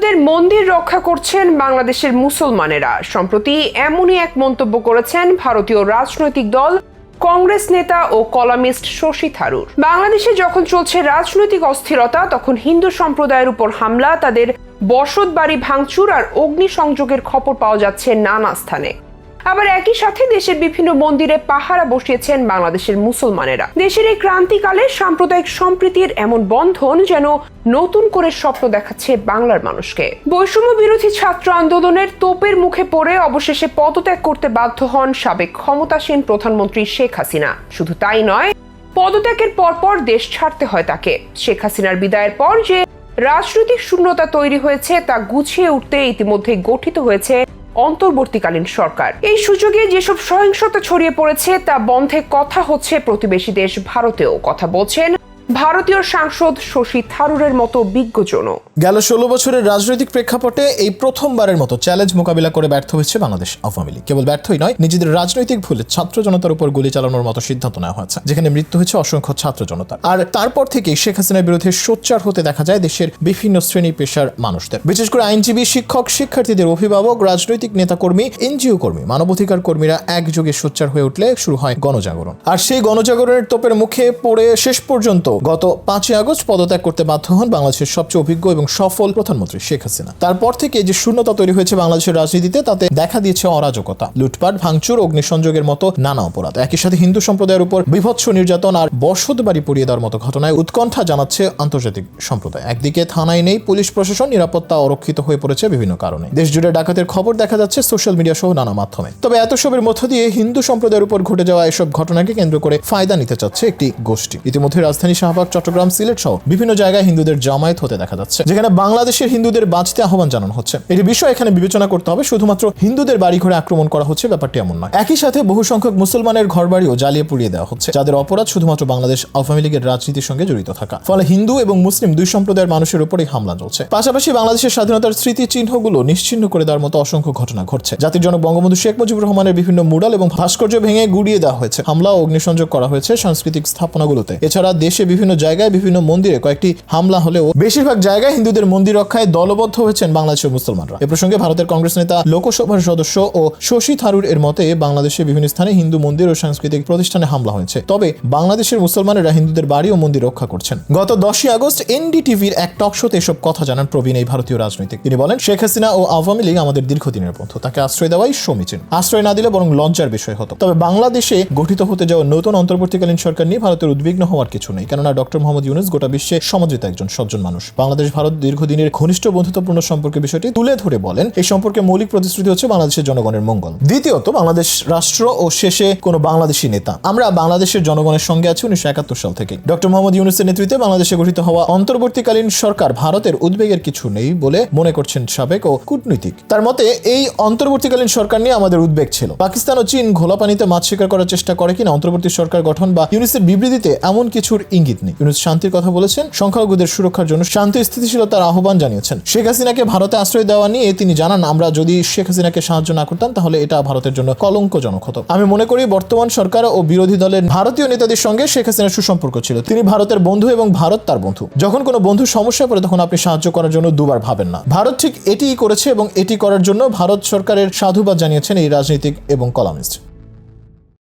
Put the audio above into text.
ভারতের মন্দির রক্ষা করছেন বাংলাদেশের মুসলমানেরা। সম্প্রতি এমনই এক মন্তব্য করেছেন ভারতীয় রাজনৈতিক দল কংগ্রেস নেতা ও কলামিস্ট শশী থারুর। বাংলাদেশে যখন চলছে রাজনৈতিক অস্থিরতা, তখন হিন্দু সম্প্রদায়ের উপর হামলা, তাদের বসত বাড়ি ভাঙচুর আর অগ্নিসংযোগের খবর পাওয়া যাচ্ছে নানা স্থানে। আবার একই সাথে দেশের বিভিন্ন মন্দিরে পাহারা বসিয়েছেন বাংলাদেশের মুসলমানেরা। দেশের এই ক্রান্তিকালে সাম্প্রদায়িক সম্প্রীতির এমন বন্ধন যেন নতুন করে স্বপ্ন দেখাচ্ছে বাংলার মানুষকে। বৈষম্য বিরোধী ছাত্র আন্দোলনের তোপের মুখে পড়ে অবশেষে পদত্যাগ করতে বাধ্য হন সাবেক ক্ষমতাসীন প্রধানমন্ত্রী শেখ হাসিনা। শুধু তাই নয়, পদত্যাগের পরপর দেশ ছাড়তে হয় তাকে। শেখ হাসিনার বিদায়ের পর যে রাজনৈতিক শূন্যতা তৈরি হয়েছে তা গুছিয়ে উঠতে ইতিমধ্যে গঠিত হয়েছে অন্তর্বর্তীকালীন সরকার। এই সুযোগে যেসব সহিংসতা ছড়িয়ে পড়েছে তা বন্ধে কথা হচ্ছে প্রতিবেশী দেশ ভারতেও। কথা বলছেন ভারতীয় সাংসদ শশী থারুরের মতো বিজ্ঞজনও। গেল 16 বছরের রাজনৈতিক প্রেক্ষাপটে এই প্রথমবারের মতো চ্যালেঞ্জ মোকাবিলা করে ব্যর্থ হয়েছে বাংলাদেশ আওয়ামী লীগ। কেবল ব্যর্থই নয়, নিজেদের রাজনৈতিক ভুলে ছাত্র জনতার উপর গুলি চালানোর মতো সিদ্ধান্ত নেওয়া হয়েছে, যেখানে মৃত্যু হয়েছে অসংখ্য ছাত্র জনতা। আর তারপর থেকেই শেখ হাসিনার বিরুদ্ধে সোচ্চার হতে দেখা যায় দেশের বিভিন্ন শ্রেণী পেশার মানুষদের, বিশেষ করে আইনজীবী, শিক্ষক, শিক্ষার্থীদের অভিভাবক, রাজনৈতিক নেতাকর্মী, এনজিও কর্মী, মানবাধিকার কর্মীরা একযোগে সোচ্চার হয়ে উঠলে শুরু হয় গণজাগরণ। আর সেই গণজাগরণের তোপের মুখে পড়ে শেষ পর্যন্ত গত 5 আগস্ট পদত্যাগ করতে বাধ্য হন বাংলাদেশের সবচেয়ে অভিজ্ঞ এবং সফল প্রধানমন্ত্রী শেখ হাসিনা। তারপর থেকে যে শূন্যতা তৈরি হয়েছে বাংলাদেশের রাজনীতিতে, তাতে দেখা দিয়েছে অরাজকতা, লুটপাট, ভাঙচুর, অগ্নিসংযোগের মতো নানা অপরাধ। একই সাথে হিন্দু সম্প্রদায়ের উপর বীভৎস নির্যাতন আর বসত বাড়ি পুড়িয়ে দেওয়ার মতো ঘটনায় উৎকণ্ঠা জানাচ্ছে আন্তর্জাতিক সম্প্রদায়। একদিকে থানায় নেই পুলিশ প্রশাসন, নিরাপত্তা অরক্ষিত হয়ে পড়েছে বিভিন্ন কারণে। দেশ জুড়ে ডাকাতের খবর দেখা যাচ্ছে সোশ্যাল মিডিয়া সহ নানা মাধ্যমে। তবে এত সবের মধ্য দিয়ে হিন্দু সম্প্রদায়ের উপর ঘটে যাওয়া এসব ঘটনাকে কেন্দ্র করে ফায়দা নিতে চাচ্ছে একটি গোষ্ঠী। ইতিমধ্যে রাজধানী শাহবাগ, চট্টগ্রাম, সিলেট সহ বিভিন্ন জায়গায় হিন্দুদের জামায়াত হতে দেখা যাচ্ছে, যেখানে বাংলাদেশের হিন্দুদের বাঁচতে আহ্বান জানানো হচ্ছে। এটি বিষয় এখানে বিবেচনা করতে হবে, শুধুমাত্র হিন্দুদের বাড়ি ঘরে আক্রমণ করা হচ্ছে ব্যাপারটি এমন নয়। একই সাথে বহু সংখ্যক মুসলমানের ঘরবাড়িও জ্বালিয়ে পুড়িয়ে দেওয়া হচ্ছে, যাদের অপরাধ শুধুমাত্র বাংলাদেশ আওয়ামী লীগের রাজনীতির সঙ্গে জড়িত থাকা। ফলে হিন্দু এবং মুসলিম দুই সম্প্রদায়ের মানুষের উপরই হামলা চলছে। পাশাপাশি বাংলাদেশের স্বাধীনতার স্মৃতিচিহ্নগুলো নিশ্চিহ্ন করে দেওয়ার মতো অসংখ্য ঘটনা ঘটছে। জাতির জনক বঙ্গবন্ধু শেখ মুজিবুর রহমানের বিভিন্ন মুরাল এবং ভাস্কর্য ভেঙে গুড়িয়ে দেওয়া হয়েছে, হামলা ও অগ্নিসংযোগ করা হয়েছে সাংস্কৃতিক স্থাপনাগুলোতে। এছাড়া দেশে বিভিন্ন জায়গায় বিভিন্ন মন্দিরে কয়েকটি হামলা হলেও বেশিরভাগ জায়গায় হিন্দুদের মন্দির রক্ষায় দলবদ্ধ হয়েছেন বাংলাদেশের মুসলমানরা। এ প্রসঙ্গে ভারতের কংগ্রেস নেতা, লোকসভার সদস্য ও শশী থারুর এর মতে, বাংলাদেশের বিভিন্ন স্থানে হিন্দু মন্দির ও সাংস্কৃতিক প্রতিষ্ঠানে হামলা হয়েছে, তবে বাংলাদেশের মুসলমানেরা হিন্দুদের বাড়ি ও মন্দির রক্ষা করছেন। গত 10 আগস্ট এনডিটিভির এক টক শোতে এসব কথা জানান প্রবীণ এই ভারতীয় রাজনীতিক। তিনি বলেন, শেখ হাসিনা ও আওয়ামী লীগ আমাদের দীর্ঘদিনের বন্ধু, তাকে আশ্রয় দেওয়াই সমীচীন। আশ্রয় না দিলে বরং লজ্জার বিষয় হতো। তবে বাংলাদেশে গঠিত হতে যাওয়া নতুন অন্তর্বর্তীকালীন সরকার নিয়ে ভারতের উদ্বিগ্ন হওয়ার কিছু নেই, কেননা ডক্টর মোহাম্মদ ইউনূস গোটা বিশ্বে সমাদৃত একজন সজ্জন মানুষ। বাংলাদেশ ভারত দীর্ঘদিনের ঘনিষ্ঠ বন্ধুত্বপূর্ণ সম্পর্কের বিষয়টি তুলে ধরে বলেন, এই সম্পর্কে মৌলিক প্রতিশ্রুতি হচ্ছে বাংলাদেশের জনগণের মঙ্গল। দ্বিতীয়ত, বাংলাদেশ রাষ্ট্র ও শেষে কোনো বাংলাদেশি নেতা। আমরা বাংলাদেশের জনগণের সঙ্গে আছি 1971 সাল থেকে। ডক্টর মোহাম্মদ ইউনূসের নেতৃত্বে বাংলাদেশে গঠিত হওয়া অন্তর্বর্তীকালীন সরকার ভারতের উদ্বেগের কিছু নেই বলে মনে করছেন সাবেক ও কূটনীতিক। তার মতে, এই অন্তর্বর্তীকালীন সরকার নিয়ে আমাদের উদ্বেগ ছিল। পাকিস্তান ও চীন ঘোলা পানিতে মাছ শিকার করার চেষ্টা করে কিনা অন্তর্বর্তী সরকার গঠন বা ইউনূসের বিবৃতিতে এমন কিছুর ইঙ্গিত নেই। ইউনূস শান্তির কথা বলেছেন, সংখ্যালঘুদের সুরক্ষার জন্য শান্তি স্থিতিশীলতার আহ্বান জানিয়েছেন। শেখ হাসিনাকে ভারতে আশ্রয় দেওয়া নিয়ে তিনি জানান, আমরা যদি শেখ হাসিনাকে সাহায্য না করতাম তাহলে এটা ভারতের জন্য কলঙ্কজনক হতো। আমি মনে করি বর্তমান সরকার ও বিরোধী দলের ভারতীয় নেতাদের সঙ্গে শেখ হাসিনার সুসম্পর্ক ছিল। তিনি ভারতের বন্ধু এবং ভারত তার বন্ধু। যখন কোনো বন্ধু সমস্যা পড়ে তখন আপনি সাহায্য করার জন্য দুবার ভাবেন না। ভারত ঠিক এটিই করেছে এবং এটি করার জন্য ভারত সরকারের সাধুবাদ জানিয়েছেন এই রাজনীতিক এবং কলামিস্ট।